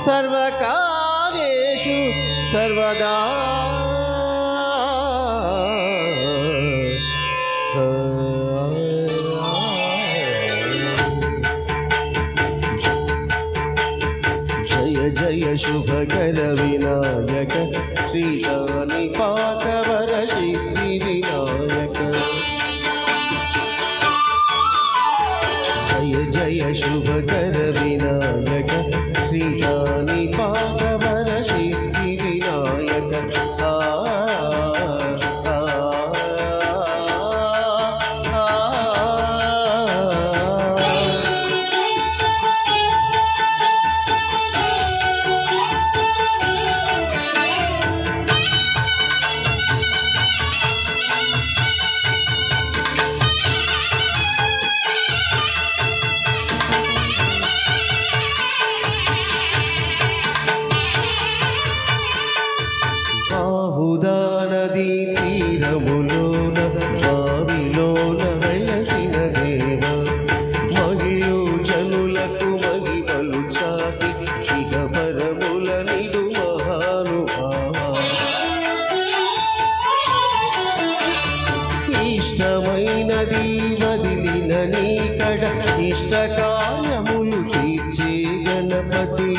सर्वकार्येषु सर्वदा जय जय शुभकर विनायक श्रीकानिपातवर सिद्धि विनायक जय जय शुभकर विनायक श्रीकानिपातवर सिद्धि विनायक నదీ తీరములోన బావిలోన వెలసిన దేవ మహిళ జనులకు మహిమలు చాటి ఇక పరముల నిడు మహానుభావ ఇష్టమైనది వదిలిన నీకడ ఇష్ట కార్యములు తీర్చే గణపతి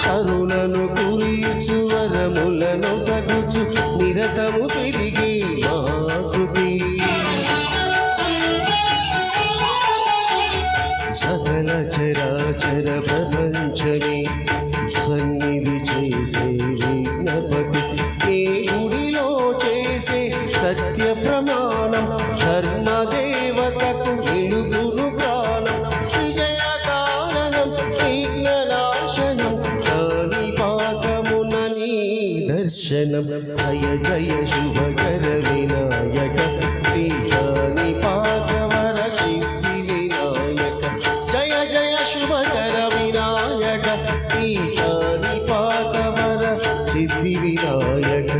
కరుణను కురియుచు వరములను సగుచు నిరతము పెరిగి మాకృతి సకల చరాచర ప్రపంచమే సన్నిధి చేసే విజ్ఞపతి ఏ గుడిలో చేసే సత్య ప్రమాణం ధర్మదేవతకు వెలుగును ప్రాణం విజయ కారణం విఘ్ననాశనం दर्शनम जय जय शुभकर विनायक श्रीकानिपातवर सिद्धि विनायक जय जय शुभकर विनायक श्रीकानिपातवर सिद्धि विनायक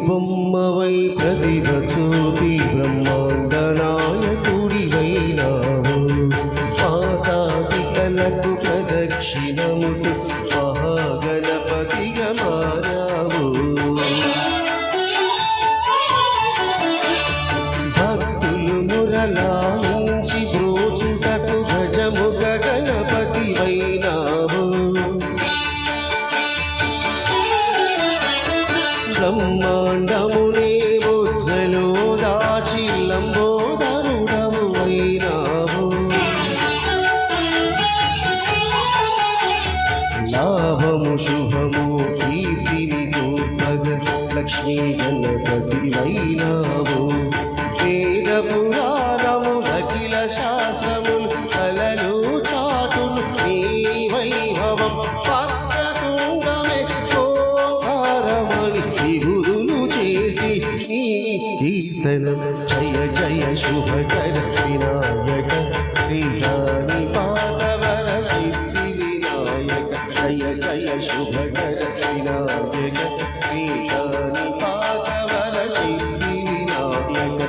బొమ్మవై ప్రతిభ చూపి బ్రహ్మాండ నాయకుడివైనావు మాతాపితలకు ప్రదక్షిణముతు మహాగణపతిగా మారావు భక్తులు మురళాంచి బ్రోచుటకు గజముఖ గణపతివైనావు బ్రహ్మాండమునే బొజ్జలో దాచి లంబోదరుడవు అయినావు లాభము శుభము కీర్తిని గోపగ లక్ష్మీ గణపతి వైనావు వేద పురాణము అఖిల శాస్త్రములు కలలు చాటును నీ వైభవం వక్రతుండమే ఓంకారమని విభుదులు చేసి నీ కీర్తనం జయ జయ శుభకర వినాయక శ్రీకానిపాతవర సిద్ధి వినాయక జయ జయ శుభకర వినాయక శ్రీకానిపాతవర సిద్ధి వినాయక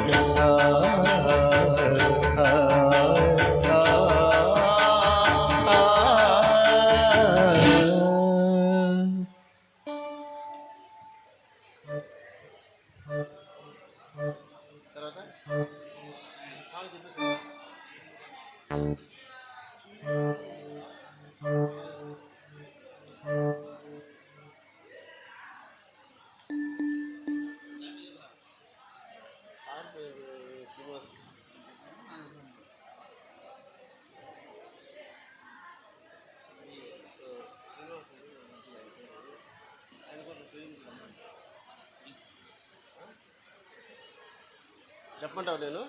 చెప్పమంటావా నేను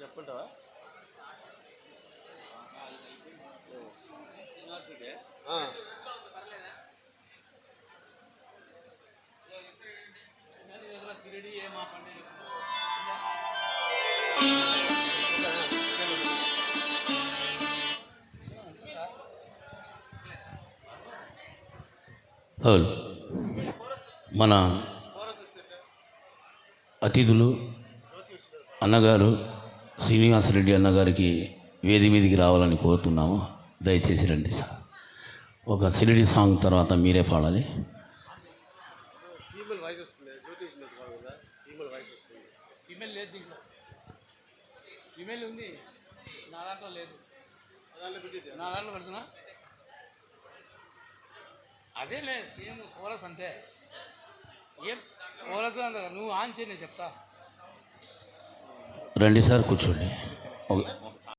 చెప్పమంటావా ఆ. హలో, మన అతిథులు అన్నగారు శ్రీనివాసరెడ్డి అన్నగారికి వేది మీదికి రావాలని కోరుతున్నాము. దయచేసి రండి సార్. ఒక సిరిడి సాంగ్ తర్వాత మీరే పాడాలి. ఫీమేల్ వాయిస్ వస్తుంది, జ్యోతిష్ నది కాదు కదా, ఫీమేల్ వాయిస్ వస్తుంది. ఫీమేల్ లేదు దీంట్లో. ఫీమేల్ ఉంది, నా దాంట్లో లేదు. దాంట్లో పెట్టిద్ది. నా దాంట్లో పెడుతున్నా. అదే లేదు, సేమ్ కోరస్ అంతే. ఏం కోరస్ అంత నువ్వు ఆన్ చేయి, నేను చెప్తా. రండి సార్, కూర్చోండి. ఓకే.